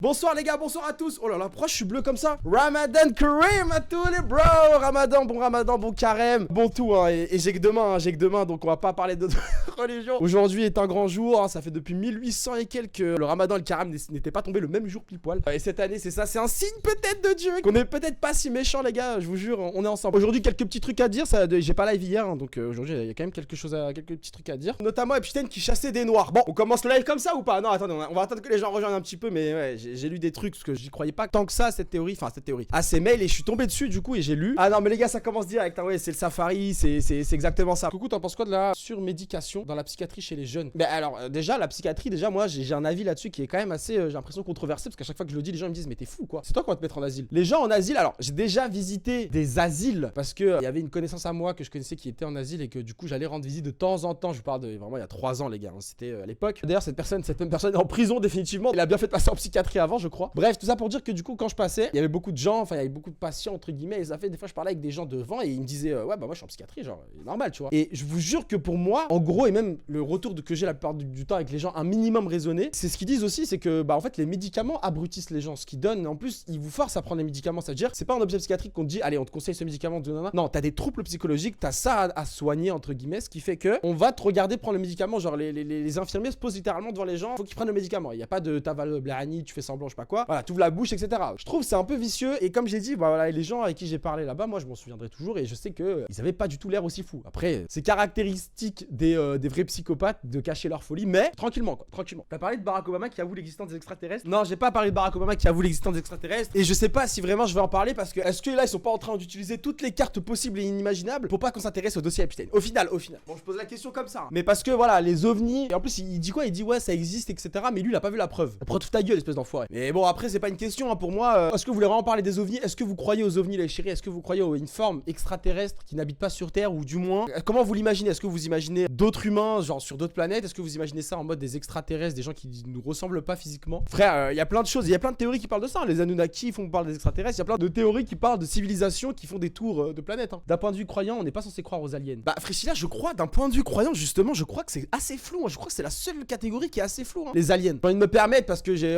Bonsoir les gars, bonsoir à tous. Oh là là, pourquoi je suis bleu comme ça? Ramadan Kareem à tous les bros. Ramadan, bon carême, bon tout hein. Et j'ai que demain, donc on va pas parler d'autres religions. Aujourd'hui est un grand jour, hein. Ça fait depuis 1800 et quelques le Ramadan et le carême n'étaient pas tombés le même jour pile poil. Et cette année c'est ça, c'est un signe peut-être de Dieu qu'on est peut-être pas si méchants les gars, je vous jure, on est ensemble. Aujourd'hui quelques petits trucs à dire, j'ai pas live hier, hein, donc aujourd'hui il y a quand même quelques petits trucs à dire. Notamment Epstein qui chassait des noirs. Bon, on commence le live comme ça ou pas? Non attendez, on va attendre que les gens rejoignent un petit peu, mais ouais, j'ai lu des trucs parce que j'y croyais pas tant que ça à cette théorie, à ces mails, et je suis tombé dessus du coup et j'ai lu. Ah non mais les gars ça commence direct, hein, ouais c'est le safari, c'est exactement ça. Coucou, t'en penses quoi de la surmédication dans la psychiatrie chez les jeunes? Mais alors déjà la psychiatrie, déjà moi j'ai un avis là-dessus qui est quand même assez, j'ai l'impression controversé, parce qu'à chaque fois que je le dis les gens me disent mais t'es fou quoi, c'est toi qu'on va te mettre en asile. Les gens en asile, alors j'ai déjà visité des asiles parce que il y avait une connaissance à moi que je connaissais qui était en asile et que du coup j'allais rendre visite de temps en temps. Je vous parle de vraiment il y a 3 ans les gars, hein, c'était à l'époque. D'ailleurs cette même personne est en prison définitivement, il a bien fait de passer en psychiatrie avant je crois. Bref, tout ça pour dire que du coup quand je passais, il y avait beaucoup de gens, enfin il y avait beaucoup de patients entre guillemets, et ça fait des fois je parlais avec des gens devant et ils me disaient ouais bah moi je suis en psychiatrie, genre normal tu vois. Et je vous jure que pour moi, en gros, et même le retour que j'ai la plupart du temps avec les gens un minimum raisonné, c'est ce qu'ils disent aussi, c'est que bah en fait les médicaments abrutissent les gens, ce qui donne en plus ils vous forcent à prendre les médicaments, ça veut dire c'est pas un objet psychiatrique qu'on te dit allez on te conseille ce médicament de nana. Non, t'as des troubles psychologiques, t'as ça à soigner entre guillemets, ce qui fait que on va te regarder prendre le médicament, genre les infirmiers se posent littéralement devant les gens, faut qu'ils prennent le médicament, il y a pas de t'avales blahani, tu fais semblant je sais pas quoi, voilà, t'ouvres la bouche etc. Je trouve c'est un peu vicieux et comme j'ai dit bah voilà, les gens avec qui j'ai parlé là-bas, moi je m'en souviendrai toujours et je sais que ils avaient pas du tout l'air aussi fous. Après c'est caractéristique des vrais psychopathes de cacher leur folie, mais tranquillement quoi, tranquillement. T'as parlé de Barack Obama qui avoue l'existence des extraterrestres? Non, j'ai pas parlé de Barack Obama qui avoue l'existence des extraterrestres et je sais pas si vraiment je vais en parler parce que est-ce que là ils sont pas en train d'utiliser toutes les cartes possibles et inimaginables pour pas qu'on s'intéresse au dossier Epstein au final. Bon, je pose la question comme ça, hein. Mais parce que voilà, les ovnis, et en plus il dit quoi? Il dit ouais ça existe etc, mais lui il a pas vu la preuve. Prends toute ta gueule espèce d'enfoiré. Mais bon après c'est pas une question hein, pour moi, est-ce que vous voulez vraiment parler des ovnis? Est-ce que vous croyez aux ovnis les chéris? Est-ce que vous croyez à une forme extraterrestre qui n'habite pas sur Terre, ou du moins comment vous l'imaginez? Est-ce que vous imaginez d'autres humains genre sur d'autres planètes? Est-ce que vous imaginez ça en mode des extraterrestres, des gens qui nous ressemblent pas physiquement? Frère, il y a plein de choses, il y a plein de théories qui parlent de ça, hein. Les Anunnaki font parler des extraterrestres, il y a plein de théories qui parlent de civilisations qui font des tours de planètes, hein. D'un point de vue croyant, on n'est pas censé croire aux aliens. Bah Frichila, je crois d'un point de vue croyant justement, je crois que c'est assez flou, hein. Je crois que c'est la seule catégorie qui est assez floue, hein. Les aliens. J'ai envie de me permettre parce que j'ai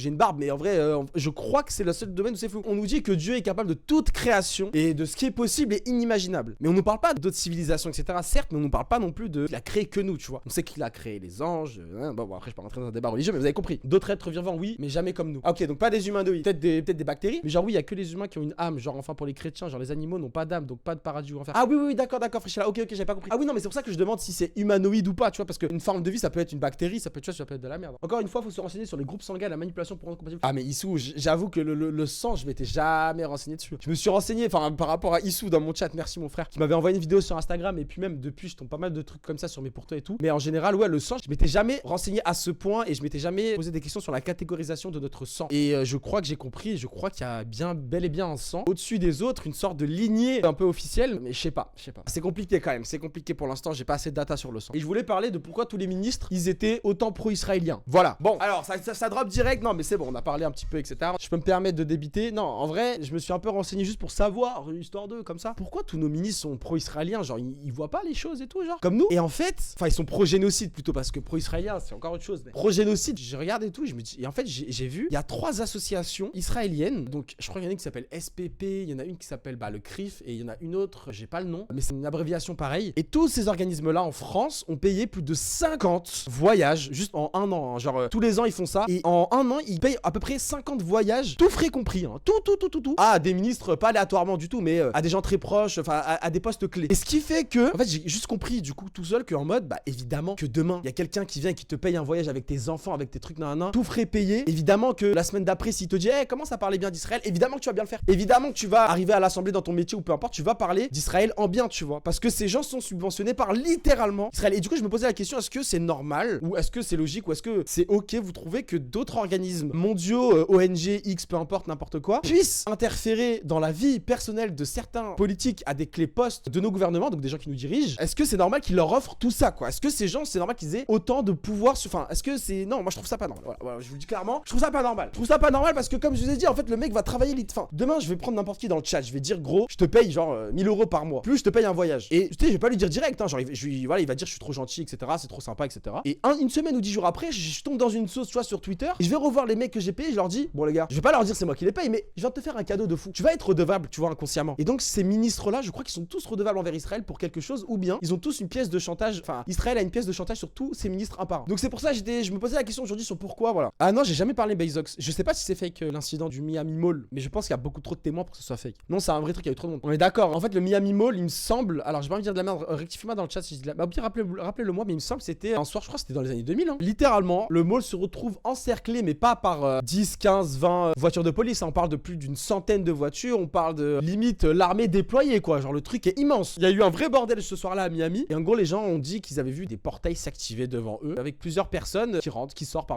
une barbe, mais en vrai je crois que c'est le seul domaine où c'est flou. On nous dit que Dieu est capable de toute création et de ce qui est possible et inimaginable. Mais on nous parle pas d'autres civilisations, etc. Certes, mais on nous parle pas non plus de qu'il a créé que nous, tu vois. On sait qu'il a créé les anges. Bon, après, je peux rentrer dans un débat religieux, mais vous avez compris. D'autres êtres vivants, oui, mais jamais comme nous. Ok, donc pas des humanoïdes, peut-être des bactéries, mais genre oui, il y a que les humains qui ont une âme. Genre enfin pour les chrétiens, genre les animaux n'ont pas d'âme, donc pas de paradis ou enfer. Ah oui, d'accord, Frichela. Ok, j'avais pas compris. Ah oui, non, mais c'est pour ça que je demande si c'est humanoïde ou pas, tu vois, parce qu'une forme de vie, ça peut être une bactérie, ça peut être de la merde. Encore une fois, faut se renseigner sur les groupes sanguins, la manipulation pour rendre compatible. Ah mais Issou, j'avoue que le sang, je m'étais jamais renseigné dessus. Je me suis renseigné, enfin par rapport à Issou dans mon chat, merci mon frère, qui m'avait envoyé une vidéo sur Instagram, et puis même depuis, je tombe pas mal de trucs comme ça sur mes pour toi et tout. Mais en général, ouais, le sang, je m'étais jamais renseigné à ce point, et je m'étais jamais posé des questions sur la catégorisation de notre sang. Et je crois que j'ai compris, je crois qu'il y a bel et bien un sang au-dessus des autres, une sorte de lignée un peu officielle, mais je sais pas. C'est compliqué quand même, c'est compliqué pour l'instant, j'ai pas assez de data sur le sang. Et je voulais parler de pourquoi tous les ministres, ils étaient autant pro-israéliens. Voilà. Bon, alors ça drop direct, non mais c'est bon, on a parlé un petit peu, etc. Je peux me permettre de débiter. Non, en vrai, je me suis un peu renseigné juste pour savoir, histoire de, comme ça. Pourquoi tous nos ministres sont pro-israéliens? Genre, ils voient pas les choses et tout, genre, comme nous. Et en fait, enfin, ils sont pro-génocide plutôt, parce que pro-israélien, c'est encore autre chose. Mais pro-génocide, je regarde et tout, je me dis, et en fait, j'ai vu, il y a 3 associations israéliennes. Donc, je crois qu'il y en a une qui s'appelle SPP, il y en a une qui s'appelle, le CRIF, et il y en a une autre, j'ai pas le nom, mais c'est une abréviation pareille. Et tous ces organismes-là, en France, ont payé plus de 50 voyages, juste en un an, hein. Genre, tous les ans, ils font ça. Et en un an, ils payent à peu près 50 voyages, tout frais compris, hein. Tout. Ah, des ministres, pas aléatoirement du tout, mais à des gens très proches, enfin, à des postes clés. Et ce qui fait que, en fait, j'ai juste compris, du coup, tout seul, qu'en mode, évidemment, que demain, il y a quelqu'un qui vient et qui te paye un voyage avec tes enfants, avec tes trucs, tout frais payé. Évidemment que la semaine d'après, s'il te dit, hey, commence à parler bien d'Israël, évidemment que tu vas bien le faire. Évidemment que tu vas arriver à l'assemblée dans ton métier ou peu importe, tu vas parler d'Israël en bien, tu vois. Parce que ces gens sont subventionnés par littéralement Israël. Et du coup, je me posais la question, est-ce que c'est normal, ou est-ce que c'est logique, ou est-ce que c'est ok, vous trouvez que d'autres organismes mondiaux, ONG, X, peu importe, n'importe quoi, puissent interférer dans la vie personnelle de certains politiques à des clés postes de nos gouvernements, donc des gens qui nous dirigent? Est-ce que c'est normal qu'ils leur offrent tout ça, quoi? Est-ce que ces gens, c'est normal qu'ils aient autant de pouvoir enfin, est-ce que c'est... Non, moi je trouve ça pas normal. Voilà, je vous le dis clairement, je trouve ça pas normal. Je trouve ça pas normal parce que comme je vous ai dit, en fait, le mec va travailler enfin, demain, je vais prendre n'importe qui dans le chat, je vais dire, gros, je te paye genre 1000 € par mois, plus je te paye un voyage. Et tu sais, je vais pas lui dire direct, hein, genre, voilà, il va dire, je suis trop gentil, etc., c'est trop sympa, etc. Et une semaine ou 10 jours après, je tombe dans une sauce, tu vois, sur Twitter, et je vais voir les mecs que j'ai payés, je leur dis, bon les gars, je vais pas leur dire c'est moi qui les paye, mais je viens de te faire un cadeau de fou. Tu vas être redevable, tu vois, inconsciemment. Et donc ces ministres-là, je crois qu'ils sont tous redevables envers Israël pour quelque chose, ou bien ils ont tous une pièce de chantage. Enfin, Israël a une pièce de chantage sur tous ses ministres un par un. Donc c'est pour ça que je me posais la question aujourd'hui sur pourquoi, voilà. Ah non, j'ai jamais parlé Bezos. Je sais pas si c'est fake l'incident du Miami Mall, mais je pense qu'il y a beaucoup trop de témoins pour que ce soit fake. Non, c'est un vrai truc, il y a eu trop de monde. On est d'accord. En fait, le Miami Mall, il me semble, alors je vais pas me dire de la merde, rectifie-moi dans le chat si je dis de la... Bah, au pire, rappelez-le moi, mais il me semble que c'était un soir, je crois que c'était dans les années 2000. Hein. Littéralement, le mall se retrouve encerclé, mais pas par 10, 15, 20 voitures de police. Hein. On parle de plus d'une centaine de voitures, on parle de limite l'armée déployée, quoi. Genre le truc est immense. Il y a eu un vrai bordel ce soir-là à Miami. Et en gros, les gens ont dit qu'ils avaient vu des portails s'activer devant eux, avec plusieurs personnes qui sortent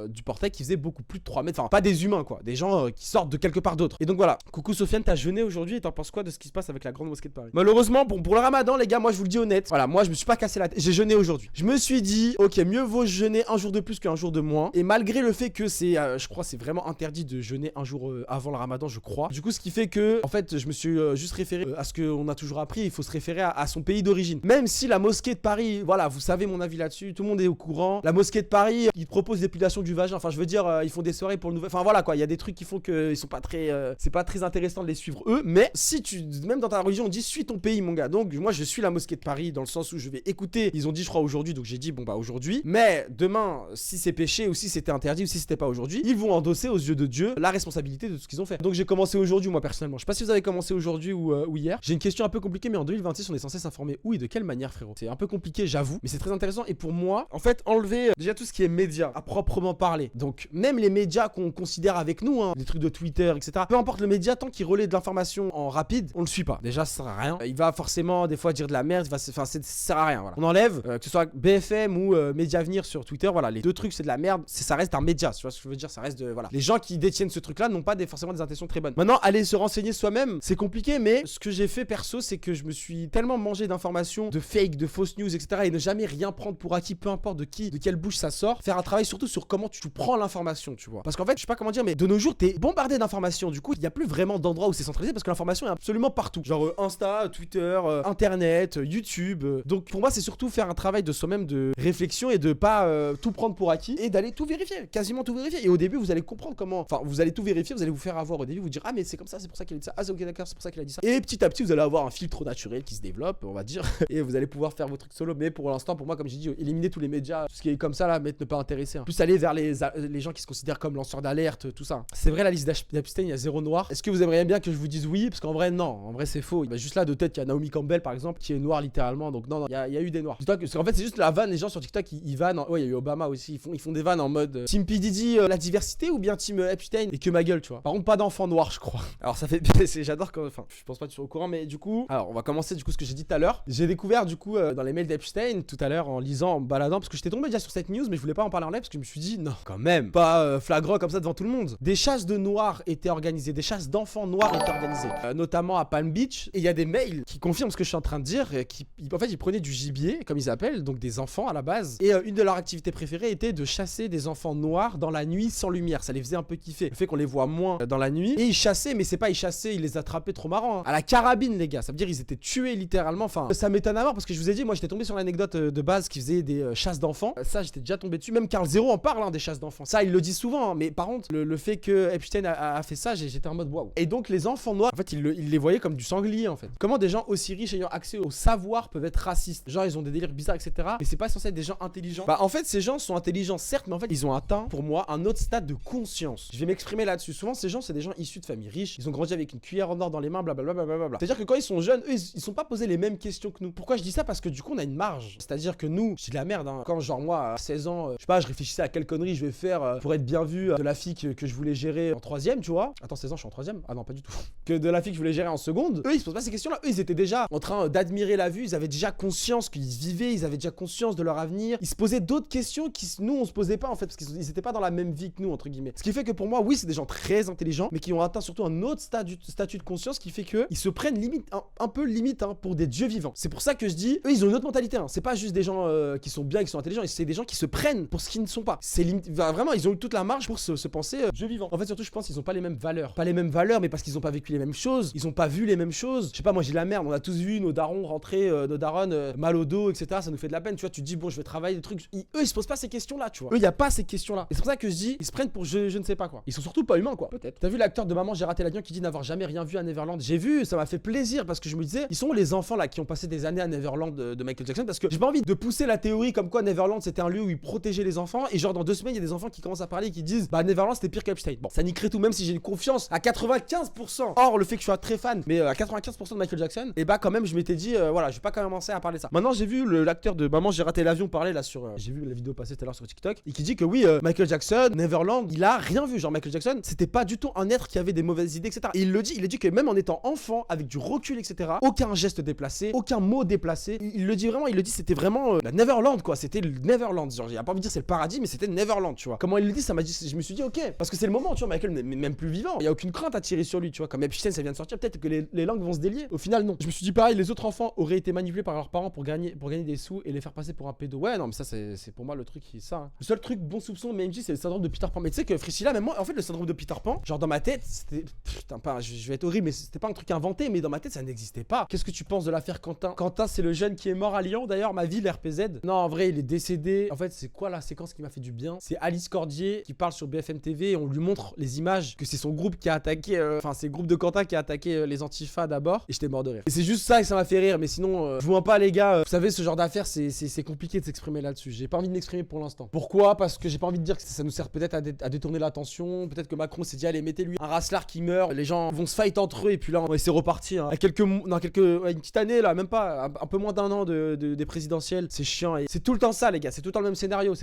du portail qui faisait beaucoup plus de 3 mètres. Enfin, pas des humains, quoi. Des gens qui sortent de quelque part d'autre. Et donc voilà. Coucou Sofiane, t'as jeûné aujourd'hui et t'en penses quoi de ce qui se passe avec la grande mosquée de Paris? Malheureusement, pour le ramadan, les gars, moi je vous le dis honnête. Voilà, moi je me suis pas cassé la tête. J'ai jeûné aujourd'hui. Je me suis dit, ok, mieux vaut jeûner un jour de plus qu'un jour de moins. Et malgré le fait que c'est, je crois, c'est vraiment interdit de jeûner un jour avant le ramadan, je crois. Du coup, ce qui fait que, en fait, je me suis juste référé à ce qu'on a toujours appris. Il faut se référer à son pays d'origine. Même si la mosquée de Paris, voilà, vous savez mon avis là-dessus, tout le monde est au courant. La mosquée de Paris, ils proposent l'épilation du vagin. Enfin, je veux dire, ils font des soirées pour le nouvel. Enfin, voilà quoi. Il y a des trucs qui font que ils sont pas très, c'est pas très intéressant de les suivre eux. Mais si même dans ta religion, on dit suis ton pays, mon gars. Donc, moi, je suis la mosquée de Paris dans le sens où je vais écouter. Ils ont dit, je crois aujourd'hui, donc j'ai dit bon bah aujourd'hui. Mais demain, si c'est péché ou si c'était interdit ou si c'était pas aujourd'hui, ils vont endosser aux yeux de Dieu la responsabilité de ce qu'ils ont fait. Donc j'ai commencé aujourd'hui, moi personnellement. Je sais pas si vous avez commencé aujourd'hui ou hier. J'ai une question un peu compliquée, mais en 2026, on est censé s'informer où et de quelle manière, frérot. C'est un peu compliqué, j'avoue, mais c'est très intéressant. Et pour moi, en fait, enlever déjà tout ce qui est médias à proprement parler. Donc même les médias qu'on considère avec nous, hein, des trucs de Twitter, etc. Peu importe le média, tant qu'il relaie de l'information en rapide, on le suit pas. Déjà, ça sert à rien. Il va forcément des fois dire de la merde. Enfin, ça sert à rien. Voilà. On enlève, que ce soit BFM ou Médiavenir sur Twitter. Voilà, les deux trucs, c'est de la merde. Ça reste un média. Tu vois ce que je veux dire? Ça reste de voilà. Les gens qui détiennent ce truc-là n'ont pas forcément des intentions très bonnes. Maintenant, aller se renseigner soi-même, c'est compliqué, mais ce que j'ai fait perso, c'est que je me suis tellement mangé d'informations, de fake, de fausses news, etc. et ne jamais rien prendre pour acquis, peu importe de quelle bouche ça sort. Faire un travail surtout sur comment tu prends l'information, tu vois. Parce qu'en fait, je sais pas comment dire, mais de nos jours, t'es bombardé d'informations. Du coup, il y a plus vraiment d'endroits où c'est centralisé parce que l'information est absolument partout. Genre Insta, Twitter, Internet, YouTube. Donc pour moi, c'est surtout faire un travail de soi-même de réflexion et de pas tout prendre pour acquis et d'aller tout vérifier, quasiment tout vérifier. Et au début, vous allez comprendre comment. Enfin, vous allez tout vérifier, vous allez vous faire avoir au début, vous dire ah mais c'est comme ça, c'est pour ça qu'il a dit ça. Ah c'est ok d'accord, c'est pour ça qu'il a dit ça. Et petit à petit, vous allez avoir un filtre naturel qui se développe, on va dire, et vous allez pouvoir faire vos trucs solo. Mais pour l'instant, pour moi, comme j'ai dit, éliminer tous les médias, tout ce qui est comme ça là, mais ne pas intéresser. Hein. Plus aller vers les gens qui se considèrent comme lanceurs d'alerte, tout ça. C'est vrai la liste d'Epstein, il y a 0 noir. Est-ce que vous aimeriez bien que je vous dise oui? Parce qu'en vrai non, en vrai c'est faux. Bah, juste là de tête, il y a Naomi Campbell par exemple qui est noire littéralement. Donc non, il y a eu des noirs. Parce qu'en fait c'est juste la vanne, les gens sur TikTok ils vannent. Ouais, il y a eu Obama aussi, ils font des vannes en mode Team P Diddy la diversité ou bien Team Epstein et que ma gueule, tu vois. Par contre pas d'enfants noirs je crois. Alors ça fait j'adore quand enfin je pense pas que tu sois au courant, mais du coup alors on va commencer du coup ce que j'ai dit tout à l'heure. J'ai découvert du coup dans les mails d'Epstein tout à l'heure en lisant, en baladant, parce que j'étais tombé déjà sur cette news mais je voulais pas en parler en live parce que je me suis dit non quand même pas flagrant comme ça devant tout le monde. Des chasses de noirs étaient organisées, des chasses d'enfants noirs étaient organisées, notamment à Palm Beach, et il y a des mails qui confirment ce que je suis en train de dire, en fait ils prenaient du gibier comme ils appellent, donc des enfants à la base, et une de leurs activités préférées était de chasser des enfants noirs dans la nuit sans lumière. Ça les faisait un peu kiffer, le fait qu'on les voit moins dans la nuit, et ils chassaient, mais c'est pas ils chassaient, ils les attrapaient, trop marrant, hein. À la carabine les gars, ça veut dire ils étaient tués littéralement. Enfin ça m'étonne à mort parce que je vous ai dit, moi j'étais tombé sur l'anecdote de base qui faisait des chasses d'enfants, ça j'étais déjà tombé dessus, même Carl Zero en parle hein, des chasses d'enfants, ça ils le disent souvent hein. Mais par contre le fait que Epstein a fait ça, j'étais en mode waouh. Et donc les enfants noirs, en fait ils les voyaient comme du sanglier en fait. Comment des gens aussi riches ayant accès au savoir peuvent être racistes? Genre ils ont des délires bizarres etc, mais c'est pas censé être des gens intelligents. Bah en fait ces gens sont intelligents certes, mais en fait ils ont atteint pour moi un autre stade de conscience. Je vais m'exprimer là-dessus. Souvent ces gens c'est des gens issus de familles riches, ils ont grandi avec une cuillère en or dans les mains, blablabla. C'est à dire que quand ils sont jeunes, eux ils sont pas posés les mêmes questions que nous. Pourquoi je dis ça? Parce que du coup on a une marge. C'est à dire que nous, je dis de la merde hein. Quand genre moi à 16 ans, je sais pas, je réfléchissais à quelle connerie je vais faire pour être bien vu de la fille que je voulais gérer en 3ème, tu vois. Attends, 16 ans je suis en 3ème? Ah non pas du tout. Que de la fille que je voulais gérer en seconde. Eux ils se posent pas ces questions là, eux ils étaient déjà en train d'admirer la vue, ils avaient déjà conscience qu'ils vivaient, ils avaient déjà conscience de leur avenir, ils se posaient d'autres questions qui nous on se posait pas en fait, parce qu'ils étaient pas dans la même vie que nous entre guillemets. Ce qui fait que pour moi oui c'est des gens très intelligents, mais qui ont atteint surtout un autre statut de conscience qui fait que ils se prennent limite un peu limite hein, pour des dieux vivants. C'est pour ça que je dis eux ils ont une autre mentalité hein. C'est pas juste des gens qui sont bien, qui sont intelligents, c'est des gens qui se prennent pour ce qu'ils ne sont pas. C'est vraiment ils ont eu toute la marge pour se penser dieux vivants. En fait surtout je pense qu'ils ont pas les mêmes valeurs, mais parce qu'ils ont pas vécu les mêmes choses, ils ont pas vu les mêmes choses. Je sais pas, moi j'ai la merde, on a tous vu nos darons rentrer, nos darons mal au dos etc, ça nous fait de la peine, tu vois. Tu te dis bon je vais travailler des trucs, eux ils se posent pas ces questions là, tu vois. Eux y a pas ces questions là, et c'est pour ça que que je dis, ils se prennent pour je ne sais pas quoi. Ils sont surtout pas humains quoi. Peut-être. T'as vu l'acteur de Maman j'ai raté l'avion qui dit n'avoir jamais rien vu à Neverland? J'ai vu, ça m'a fait plaisir parce que je me disais, ils sont où les enfants là qui ont passé des années à Neverland de Michael Jackson? Parce que j'ai pas envie de pousser la théorie comme quoi Neverland c'était un lieu où ils protégeaient les enfants et genre dans 2 semaines il y a des enfants qui commencent à parler et qui disent bah Neverland c'était pire qu'Epstein. Bon, ça niquerait tout même si j'ai une confiance à 95%. Or le fait que je sois très fan, mais à 95% de Michael Jackson, et bah quand même je m'étais dit voilà, je vais pas commencer à parler de ça. Maintenant j'ai vu l'acteur de Maman j'ai raté l'avion parler là sur j'ai vu la vidéo passer tout à l'heure sur TikTok et qui dit que oui Michael Jackson, Neverland, il a rien vu. Genre Michael Jackson, c'était pas du tout un être qui avait des mauvaises idées, etc. Et il le dit que même en étant enfant, avec du recul, etc., aucun geste déplacé, aucun mot déplacé. Il le dit vraiment, c'était vraiment la Neverland quoi. C'était le Neverland. Genre, il a pas envie de dire c'est le paradis, mais c'était Neverland, tu vois. Comment il le dit, ça m'a dit, je me suis dit ok, parce que c'est le moment, tu vois. Michael n'est même plus vivant. Il y a aucune crainte à tirer sur lui, tu vois. Comme Epstein, ça vient de sortir, peut-être que les langues vont se délier. Au final, non. Je me suis dit pareil, les autres enfants auraient été manipulés par leurs parents pour gagner des sous et les faire passer pour un pédo. Ouais, non, mais ça c'est pour moi le truc qui est ça. Hein. Le seul truc bon soupçon, mais MJ, c'est le syndrome de Peter Pan. Mais tu sais que Priscilla, même moi, en fait, le syndrome de Peter Pan, genre dans ma tête, c'était putain, pas, je vais être horrible, mais c'était pas un truc inventé, mais dans ma tête, ça n'existait pas. Qu'est-ce que tu penses de l'affaire Quentin? Quentin, c'est le jeune qui est mort à Lyon, d'ailleurs, ma ville, RPZ. Non, en vrai, il est décédé. En fait, c'est quoi la séquence qui m'a fait du bien? C'est Alice Cordier qui parle sur BFM TV et on lui montre les images que c'est son groupe qui a attaqué, enfin, c'est le groupe de Quentin qui a attaqué les Antifa d'abord. Et j'étais mort de rire. Et c'est juste ça que ça m'a fait rire, mais sinon, je vous mens pas, les gars. Vous savez, ce genre d'affaires, c'est compliqué de s'exprimer là-dessus. J'ai pas envie de m'exprimer pour l'instant. Pourquoi? Parce que j'ai pas envie de dire que ça nous sert peut-être à détourner l'attention. Peut-être que Macron s'est dit, allez, mettez-lui un racelard qui meurt. Les gens vont se fight entre eux et puis là, c'est reparti. Hein. Une petite année là, même pas, un peu moins d'1 an des présidentielles. C'est chiant. Et c'est tout le temps ça, les gars. C'est tout le temps le même scénario.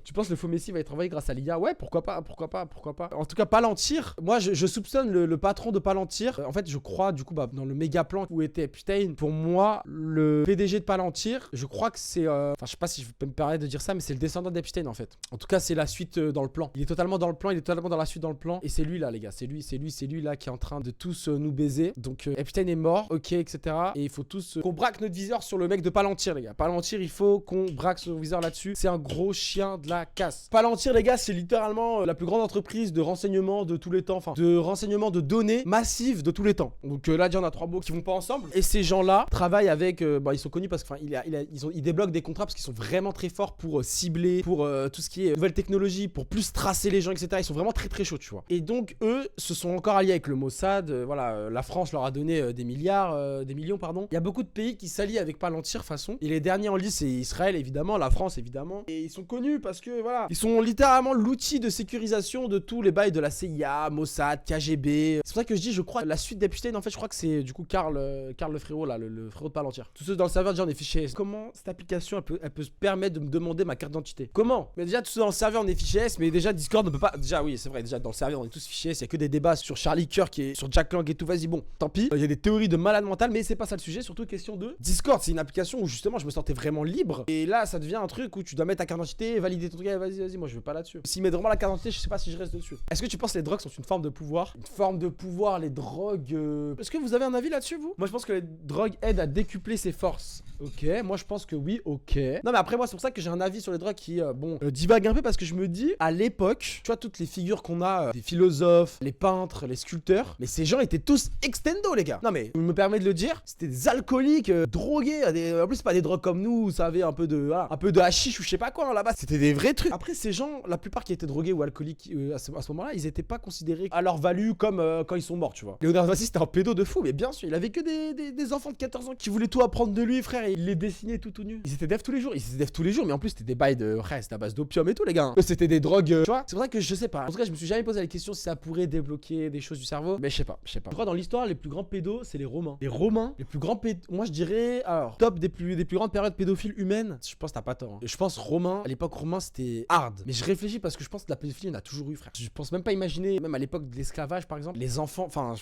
Tu penses que le faux Messi va être envoyé grâce à l'IA? Ouais, pourquoi pas. En tout cas, Palantir. Moi, je soupçonne le patron de Palantir. En fait, je crois, du coup, dans le méga plan où était Epstein, pour moi, le PDG de Palantir, je crois que c'est. Enfin, je sais pas si je peux me permettre de dire ça, mais c'est le descendant d'Epstein en fait. En tout cas, c'est la suite dans le plan. Il est totalement dans le plan, il est totalement dans la suite dans le plan. Et c'est lui là, les gars. C'est lui là qui est en train de tous nous baiser. Donc, Epstein est mort, ok, etc. Et il faut tous qu'on braque notre viseur sur le mec de Palantir, les gars. Palantir, il faut qu'on braque son viseur là-dessus. C'est un gros chien de la casse. Palantir, les gars, c'est littéralement la plus grande entreprise de renseignement de tous les temps. Enfin, de renseignement de données massives de tous les temps. Donc là, déjà, on a 3 mots qui vont pas ensemble. Et ces gens-là travaillent avec. Ils sont connus parce que, ils débloquent des contrats parce qu'ils sont vraiment très forts pour cibler, pour tout ce qui est nouvelles technologies, pour plus tracer les gens, etc. Ils sont vraiment très très chauds, tu vois. Et donc, eux se sont encore alliés avec le Mossad. La France leur a donné des millions, pardon. Il y a beaucoup de pays qui s'allient avec Palantir, façon. Et les derniers en lice, c'est Israël, évidemment, la France, évidemment. Et ils sont connus parce que, voilà, ils sont littéralement l'outil de sécurisation de tous les bails de la CIA, Mossad, KGB. C'est pour ça que je dis, je crois, la suite d'Epstein, en fait, je crois que c'est du coup Karl le frérot, là, le frérot de Palantir. Tous ceux dans le serveur, déjà, on est fichés. Comment cette application, elle peut se permettre de me demander ma carte d'identité? Comment? Mais déjà, tous ceux dans le serveur, on est fichés S, mais déjà, Discord ne peut pas. Déjà, oui, c'est vrai, déjà, dans le serveur, on est tous fichés S. Il y a que des débats sur Charlie Kirk et sur Jack Lang et tout. Vas-y, bon, tant pis. Il y a des théories de malade mental, mais c'est pas ça le sujet. Surtout question de Discord. C'est une application où justement, je me sentais vraiment libre. Et là, ça devient un truc où tu dois mettre ta carte d'identité, valider ton truc. Vas-y, moi, je veux pas là-dessus. S'ils mettent vraiment la carte d'identité, je sais pas si je reste dessus. Est-ce que tu penses que les drogues sont une forme de pouvoir? Une forme de pouvoir, les drogues. Est-ce que vous avez un avis là-dessus, vous? Moi, je pense que les drogues aident à décupler ses forces. Ok, moi je pense que oui, ok. Non mais après moi c'est pour ça que j'ai un avis sur les drogues qui divague un peu parce que je me dis à l'époque, tu vois toutes les figures qu'on a, les philosophes, les peintres, les sculpteurs, mais ces gens étaient tous extendo les gars. Non mais je me permets de le dire, c'était des alcooliques drogués, en plus c'est pas des drogues comme nous, vous savez un peu de hashish ou je sais pas quoi là-bas, c'était des vrais trucs. Après ces gens, la plupart qui étaient drogués ou alcooliques à ce moment-là, ils étaient pas considérés à leur value comme quand ils sont morts, tu vois. Léonard Vinci c'était un pédo de fou, mais bien sûr, il avait que des enfants de 14 ans qui voulaient tout apprendre de lui, frère. Il les dessinait tout nu. Ils étaient dev tous les jours, mais en plus c'était des bails de c'était à base d'opium et tout les gars. C'était des drogues, tu vois. C'est pour ça que je sais pas. En tout cas, je me suis jamais posé la question si ça pourrait débloquer des choses du cerveau, mais je sais pas. Je crois dans l'histoire les plus grands pédos, c'est les Romains. Les Romains, les plus grands pédos. Moi je dirais alors top des plus grandes périodes pédophiles humaines. Je pense que t'as pas tort. Hein. Je pense Romain, à l'époque romain c'était hard. Mais je réfléchis parce que je pense que la pédophilie on a toujours eu, frère. Je pense même pas imaginer, même à l'époque de l'esclavage par exemple, les enfants, enfin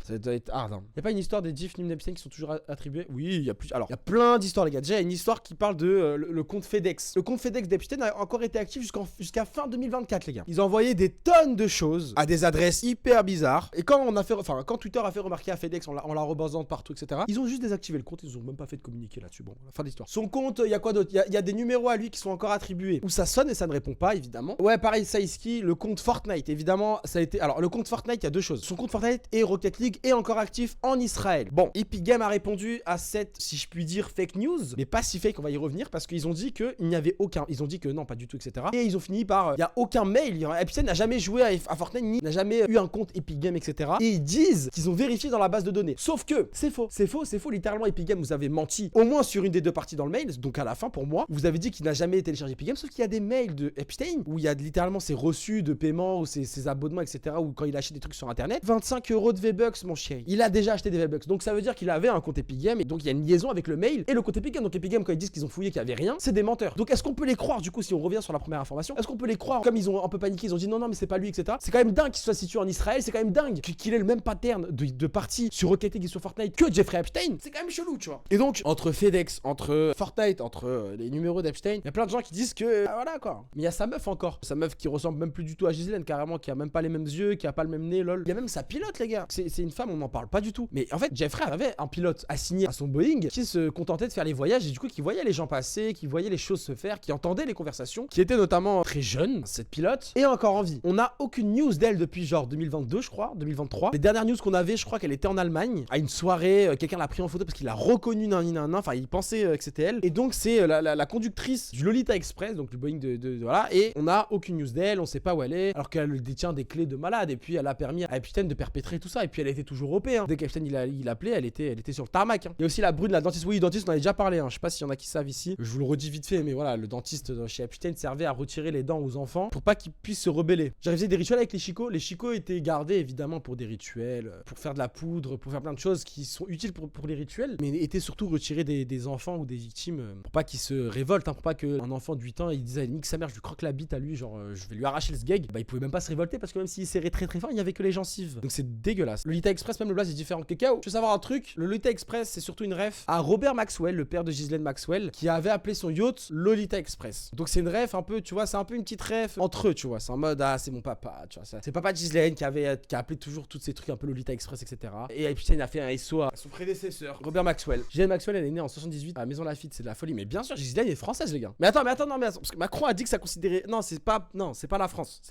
ça doit être hard. Hein. Y a pas une histoire des Gif Epstein qui sont toujours attribués? Oui, il y a plus. Alors, il y a plein d'histoires les gars. Déjà, il y a une histoire qui parle de le compte FedEx. Le compte FedEx d'Epstein a encore été actif jusqu'à fin 2024 les gars. Ils ont envoyé des tonnes de choses à des adresses hyper bizarres. Et quand Twitter a fait remarquer à FedEx en la rebasant partout, etc. Ils ont juste désactivé le compte. Ils ont même pas fait de communiqué là-dessus. Bon, la fin de l'histoire. Son compte, il y a quoi d'autre? Il y a des numéros à lui qui sont encore attribués où ça sonne et ça ne répond pas évidemment. Ouais, pareil, Saiski, le compte Fortnite évidemment, ça a été. Alors, le compte Fortnite, il y a deux choses. Son compte Fortnite et Rocket League est encore actif en Israël. Bon, Epic Games a répondu à cette, si je puis dire, dire fake news, mais pas si fake, on va y revenir, parce qu'ils ont dit qu'il n'y avait aucun, ils ont dit que non, pas du tout, etc. Et ils ont fini par, il y a aucun mail, Epstein n'a jamais joué à Fortnite, ni n'a jamais eu un compte Epic Games, etc. Et ils disent qu'ils ont vérifié dans la base de données. Sauf que c'est faux, littéralement Epic Games vous avez menti, au moins sur une des deux parties dans le mail, donc à la fin pour moi, vous avez dit qu'il n'a jamais téléchargé Epic Games, sauf qu'il y a des mails de Epstein, où il y a littéralement ses reçus de paiement, ou ses abonnements, etc. Ou quand il achète des trucs sur internet, 25 € de V-Bucks, mon chéri. Il a déjà acheté des V-Bucks, donc ça veut dire qu'il avait un compte Epic Games, et donc il y a une liaison avec le mail et le compte Epic Games. Donc Epic Games, quand ils disent qu'ils ont fouillé, qu'il n'y avait rien, c'est des menteurs. Donc est-ce qu'on peut les croire, du coup, si on revient sur la première information, est-ce qu'on peut les croire comme ils ont un peu paniqué, ils ont dit non, mais c'est pas lui, etc. C'est quand même dingue qu'il soit situé en Israël, c'est quand même dingue qu'il ait le même pattern de parties sur Rocket League et sur Fortnite que Jeffrey Epstein. C'est quand même chelou, tu vois. Et donc, entre FedEx, entre Fortnite, entre les numéros d'Epstein, il y a plein de gens qui disent que voilà quoi. Mais il y a sa meuf encore. Sa meuf qui ressemble même plus du tout à Ghislaine, carrément, qui a même pas les mêmes yeux, qui a pas le même nez, lol. Il y a même sa pilote, les gars. C'est une femme, on n'en parle pas du tout. Mais en fait, Jeffrey avait un pilote assigné à son Boeing qui se contentait de faire les voyages et du coup qui voyait les gens passer, qui voyait les choses se faire, qui entendait les conversations, qui était notamment très jeune, cette pilote, et encore en vie. On n'a aucune news d'elle depuis genre 2022, je crois, 2023. Les dernières news qu'on avait, je crois qu'elle était en Allemagne, à une soirée, quelqu'un l'a pris en photo parce qu'il l'a reconnue, enfin il pensait que c'était elle. Et donc c'est la conductrice du Lolita Express, donc du Boeing voilà, et on n'a aucune news d'elle, on sait pas où elle est, alors qu'elle détient des clés de malade, et puis elle a permis à Epstein de perpétrer tout ça, et puis elle était toujours OP, hein. Dès qu'Epstein il appelait, elle était sur le tarmac, hein. Il y a aussi la brune, la dentiste, oui, dentiste, on en avait déjà parlé, hein. Je sais pas s'il y en a qui savent ici, je vous le redis vite fait, mais voilà, le dentiste chez Epstein servait à retirer les dents aux enfants pour pas qu'ils puissent se rebeller. J'arrivais des rituels avec les chicots étaient gardés évidemment pour des rituels, pour faire de la poudre, pour faire plein de choses qui sont utiles pour les rituels, mais étaient surtout retirés des enfants ou des victimes pour pas qu'ils se révoltent, hein, pour pas qu'un enfant de 8 ans il dise à nique sa mère, je lui croque la bite à lui, genre je vais lui arracher le sgeg. Bah il pouvait même pas se révolter parce que même s'il serrait très très fort, il y avait que les gencives. Donc c'est dégueulasse. Le Lolita Express, même le blaze est différent. Cacao, je veux savoir un truc, le Lolita Express c'est surtout une ref à Robert Maxwell, le père de Ghislaine Maxwell, qui avait appelé son yacht Lolita Express. Donc c'est une ref un peu, tu vois, c'est un peu une petite ref entre eux, tu vois, c'est en mode ah c'est mon papa, tu vois, c'est papa de Ghislaine qui a appelé toujours tous ces trucs un peu Lolita Express, etc. Et Epstein a fait un SO à son prédécesseur, Robert Maxwell. Ghislaine Maxwell, elle est née en 78 à Maison Lafitte, c'est de la folie, mais bien sûr Ghislaine est française, les gars. Mais attends, parce que Macron a dit que ça considérait, non c'est pas la France,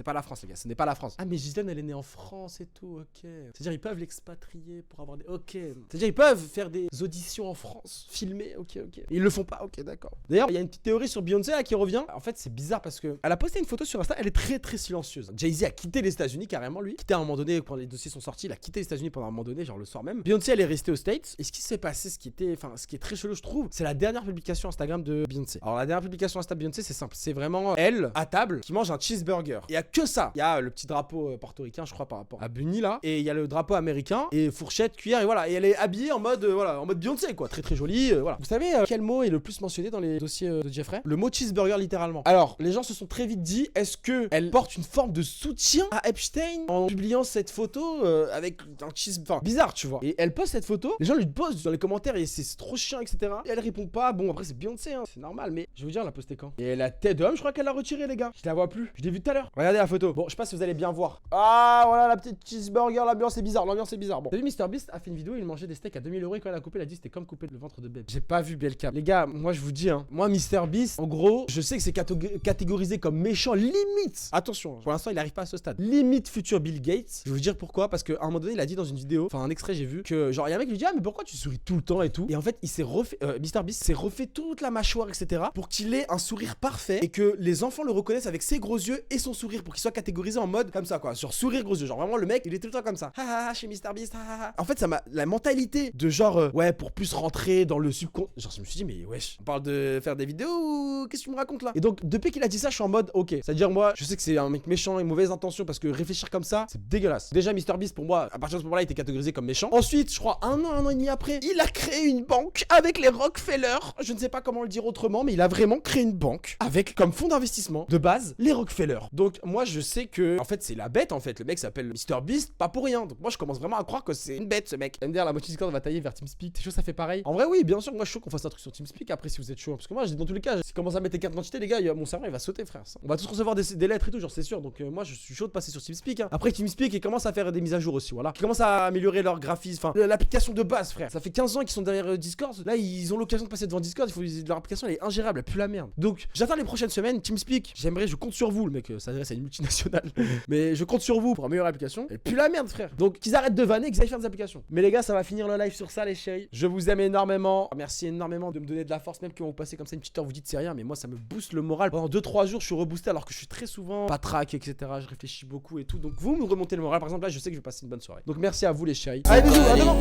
les gars, ce n'est pas la France. Ah mais Ghislaine elle est née en France et tout, ok. C'est-à-dire ils peuvent l'expatrier pour avoir des, ok. C'est-à-dire ils peuvent faire des auditions en France, filmer, ok. Et ils le font pas, ok, d'accord. D'ailleurs il y a une petite théorie sur Beyoncé là qui revient. En fait c'est bizarre parce que elle a posté une photo sur Insta, elle est très très silencieuse. Jay-Z a quitté les États-Unis carrément, lui. Quitté à un moment donné quand les dossiers sont sortis, il a quitté les États-Unis pendant un moment donné, genre le soir même. Beyoncé elle est restée aux States. Et ce qui s'est passé, ce qui est très chelou je trouve, c'est la dernière publication Instagram de Beyoncé. Alors la dernière publication Insta de Beyoncé c'est simple, c'est vraiment elle à table qui mange un cheeseburger. Il y a que ça. Il y a le petit drapeau portoricain je crois par rapport à Bunny là, et il y a le drapeau américain et fourchette, cuillère et voilà. Et elle est habillée en mode en mode Beyoncé quoi, très très jolie, voilà. Vous savez quel mot est le plus mentionné dans les dossiers de Jeffrey? Le mot cheeseburger littéralement. Alors les gens se sont très vite dit, est-ce que elle porte une forme de soutien à Epstein en publiant cette photo avec un cheeseburger? Bizarre tu vois. Et elle poste cette photo, les gens lui posent dans les commentaires et c'est trop chiant etc. Et elle répond pas. Bon après c'est Beyoncé hein, c'est normal, mais je vais vous dire elle a posté quand? Et la tête de homme je crois qu'elle l'a retirée les gars. Je la vois plus. Je l'ai vue tout à l'heure. Regardez la photo. Bon je sais pas si vous allez bien voir. Ah voilà la petite cheeseburger, l'ambiance est bizarre. Bon. T'as vu MrBeast a fait une vidéo, il mangeait des steaks à 2000 € et quand elle a coupé, elle a dit c'était comme couper le ventre de bébé. J'ai pas vu Bielka. Les gars, moi je vous dis hein, moi MrBeast, en gros, je sais que c'est catégorisé comme méchant limite. Attention, pour l'instant il arrive pas à ce stade. Limite futur Bill Gates. Je vais vous dire pourquoi, parce qu'à un moment donné il a dit dans une vidéo, enfin un extrait j'ai vu que genre il y a un mec qui lui dit ah mais pourquoi tu souris tout le temps et tout. Et en fait il s'est refait, MrBeast s'est refait toute la mâchoire etc. pour qu'il ait un sourire parfait et que les enfants le reconnaissent avec ses gros yeux et son sourire pour qu'il soit catégorisé en mode comme ça quoi, sur sourire gros yeux. Genre vraiment le mec il est tout le temps comme ça. Chez MrBeast. En fait ça m'a la mentalité de genre ouais pour plus rentrer dans le subconscient. Genre je me suis dit mais wesh, on parle de faire des vidéos ou qu'est-ce que tu me racontes là? Et donc depuis qu'il a dit ça je suis en mode ok, c'est à dire moi je sais que c'est un mec méchant et mauvaise intention parce que réfléchir comme ça c'est dégueulasse. Déjà MrBeast pour moi à partir de ce moment là il était catégorisé comme méchant. Ensuite je crois un an et demi après il a créé une banque avec les Rockefeller. Je ne sais pas comment le dire autrement mais il a vraiment créé une banque avec comme fonds d'investissement de base les Rockefeller. Donc moi je sais que en fait c'est la bête en fait, le mec s'appelle MrBeast pas pour rien. Donc moi je commence vraiment à croire que c'est une bête ce mec. MDR la moitié Discord va tailler vers TeamSpeak. T'es chaud ça fait pareil? En vrai oui bien sûr moi je suis chaud qu'on fasse un truc sur TeamSpeak après si vous êtes chaud. Parce que moi dans tous les cas si je commence à mettre des cartes d'identité les gars mon serveur il va sauter frère. On va tous recevoir des lettres et tout genre c'est sûr. Donc moi je suis chaud de passer sur TeamSpeak hein. Après TeamSpeak ils commencent à faire des mises à jour aussi voilà. Ils commencent à améliorer leur graphisme. Enfin l'application de base frère. Ça fait 15 ans qu'ils sont derrière Discord. Là ils ont l'occasion de passer devant Discord. Leur application elle est ingérable, elle pue la merde. Donc j'attends les prochaines semaines TeamSpeak. Je compte sur vous le mec s'adresse à une multinationale. Mais je compte sur vous pour améliorer l'application. Elle pue la merde frère. Donc qu'ils arrêtent de vanner, qu'ils aillent faire des applications. Mais les gars ça va finir le live sur ça les chéris. Je vous aime énormément. énormément. Merci énormément de me donner de la force, même quand vous passez comme ça une petite heure, vous dites c'est rien, mais moi ça me booste le moral. Pendant 2-3 jours, je suis reboosté alors que je suis très souvent patraque, etc. Je réfléchis beaucoup et tout. Donc vous me remontez le moral. Par exemple, là, je sais que je vais passer une bonne soirée. Donc merci à vous les chéris. Allez, bisous, à demain.